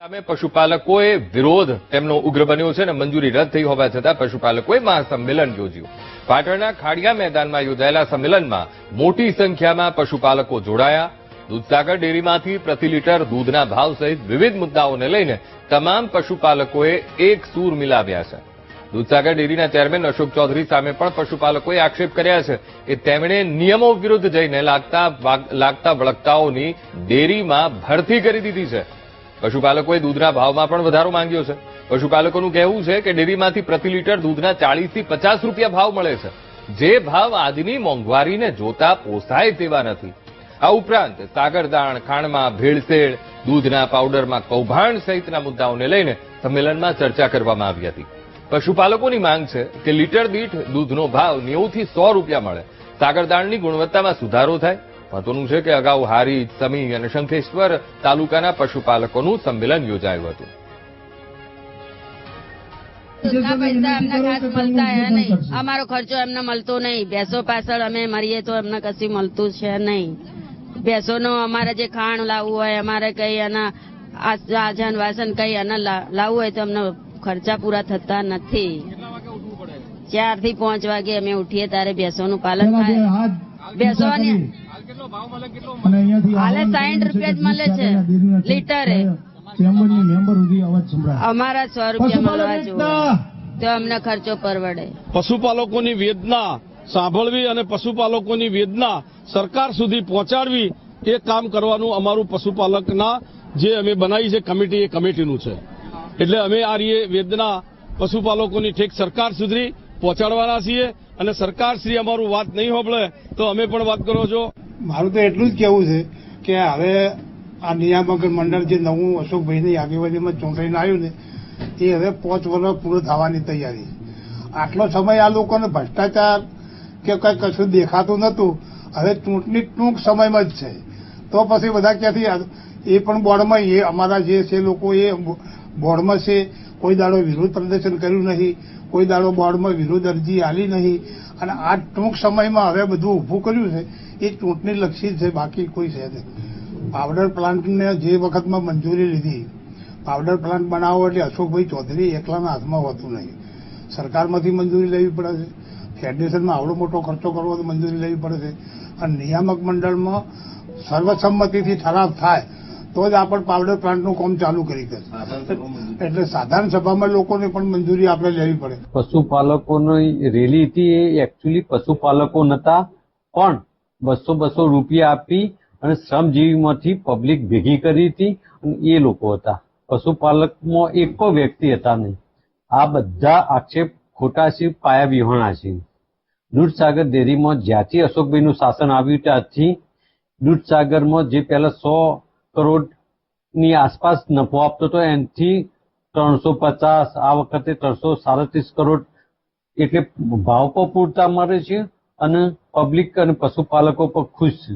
સામે પશુપાલકોએ વિરોધ તેમનો ઉગ્ર બન્યો છે અને મંજૂરી રદ થઈ હોવા છતાં પશુપાલકોએ મહાસંમેલન યોજ્યું. પાટણના ખાડિયા મેદાનમાં યોજાયેલા સંમેલનમાં મોટી સંખ્યામાં પશુપાલકો જોડાયા. દૂધસાગર ડેરીમાંથી પ્રતિ લીટર દૂધના ભાવ સહિત વિવિધ મુદ્દાઓને લઈને તમામ પશુપાલકોએ એક સૂર મિલાવ્યા છે. દૂધસાગર ડેરીના ચેરમેન અશોક ચૌધરી સામે પણ પશુપાલકોએ આક્ષેપ કર્યા છે કે તેમણે નિયમો વિરુદ્ધ જઈને લાગતા વળગતાઓની ડેરીમાં ભરતી કરી દીધી છે. પશુપાલકોએ દૂધના ભાવમાં પણ વધારો માંગ્યો છે. પશુપાલકોનું કહેવું છે કે ડેરીમાંથી પ્રતિ લીટર દૂધના 40 થી 50 રૂપિયા ભાવ મળે છે, જે ભાવ આજની મોંઘવારીને જોતા પોસાય તેવા નથી. આ ઉપરાંત સાગરદાણ, ખાંડમાં ભેળસેળ, દૂધના પાવડરમાં કૌભાંડ સહિતના મુદ્દાઓને લઈને સંમેલનમાં ચર્ચા કરવામાં આવી હતી. પશુપાલકોની માંગ છે કે લીટર દીઠ દૂધનો ભાવ 90 થી 100 રૂપિયા મળે, સાગરદાણની ગુણવત્તામાં સુધારો થાય. મહત્વનું છે કે અગાઉ હારીજ, સમી અને શંખેશ્વર તાલુકાના પશુપાલકોનું સંમેલન યોજાયું હતું. દૂધના પૈસા એમને ખાસ મળતા હે નહીં, અમારો ખર્ચો એમને મળતો નહીં. ભેંસો પાછળ અમે મરીએ તો એમને કશું મળતું છે નહીં. ભેંસોનો અમારે જે ખાણ લાવવું હોય, અમારે કઈ એના આજન વાસન કઈ એને લાવવું હોય તો અમને ખર્ચા પૂરા થતા નથી. 4 થી 5 વાગે અમે ઉઠીએ ત્યારે ભેંસોનું પાલન થાય. ભેંસોની હાલે 60 રૂપિયા જ મળે છે લીટરે. અમારા 100 રૂપિયા મળવા જોઈએ તો અમને ખર્ચો પરવડે. પશુપાલકોની વેદના સાંભળવી અને પશુપાલકોની વેદના સરકાર સુધી પહોંચાડવી એ કામ કરવાનું અમારું પશુપાલકના જે અમે બનાવી છે કમિટી, એ કમિટીનું છે. એટલે અમે આ વેદના પશુપાલકોની ઠેક સરકાર સુધી પહોંચાડવાના છીએ અને સરકાર શ્રી અમારું વાત નહીં સાંભળે તો અમે પણ વાત કરો છો. મારું તો એટલું જ કહેવું છે કે હવે આ નિયામક મંડળ જે નવું અશોકભાઈની આગેવાનીમાં ચૂંટાઈને આવ્યું ને એ હવે 5 વર્ષ પૂરું થવાની તૈયારી. આટલો સમય આ લોકોને ભ્રષ્ટાચાર કે કઈ કશું દેખાતું નતું, હવે ચૂંટણી ટૂંક સમયમાં જ છે તો પછી બધા ક્યાંથી એ પણ બોર્ડમાં એ અમારા જે છે લોકો એ બોર્ડમાં છે, કોઈ દાડો વિરોધ પ્રદર્શન કર્યું નહીં, કોઈ દાડો બોર્ડમાં વિરોધ અરજી આલી નહીં અને આ ટૂંક સમયમાં હવે બધું ઊભું કર્યું છે એ ચૂંટણી લક્ષી છે, બાકી કોઈ છે નહીં. પાવડર પ્લાન્ટને જે વખતમાં મંજૂરી લીધી, પાવડર પ્લાન્ટ બનાવો એટલે અશોકભાઈ ચૌધરી એકલાના હાથમાં હોતું નહીં. સરકારમાંથી મંજૂરી લેવી પડે છે, ફેડરેશનમાં આવડો મોટો ખર્ચો કરવો તો મંજૂરી લેવી પડે છે અને નિયામક મંડળમાં સર્વસંમતિથી ઠરાવ થાય તો જ આપણે પાવડર પ્લાન્ટનું કામ ચાલુ કરી શકીએ. એટલે સાધારણ સભામાં લોકોને પણ મંજૂરી આપણે લેવી પડે. પશુપાલકોની રેલી હતી એ એકચ્યુઅલી પશુપાલકો નતા, પણ 200 રૂપિયા આપી અને શ્રમજીવીમાંથી પબ્લિક ભેગી કરી હતી અને એ લોકો હતા. પશુપાલકમાં એક વ્યક્તિ હતા નહીં. આ બધા આક્ષેપ ખોટા છે, પાયા વિહોણા છે. દૂધસાગર ડેરીમાં જ્યાંથી અશોકભાઈનું શાસન આવ્યું ત્યાંથી દૂધસાગરમાં જે પહેલા 100 કરોડની આસપાસ નફો આપતો હતો એનાથી 350, આ વખતે 337 કરોડ, એટલે ભાવ પણ પૂરતા મળે છે અને પબ્લિક અને પશુપાલકો પણ ખુશ છે.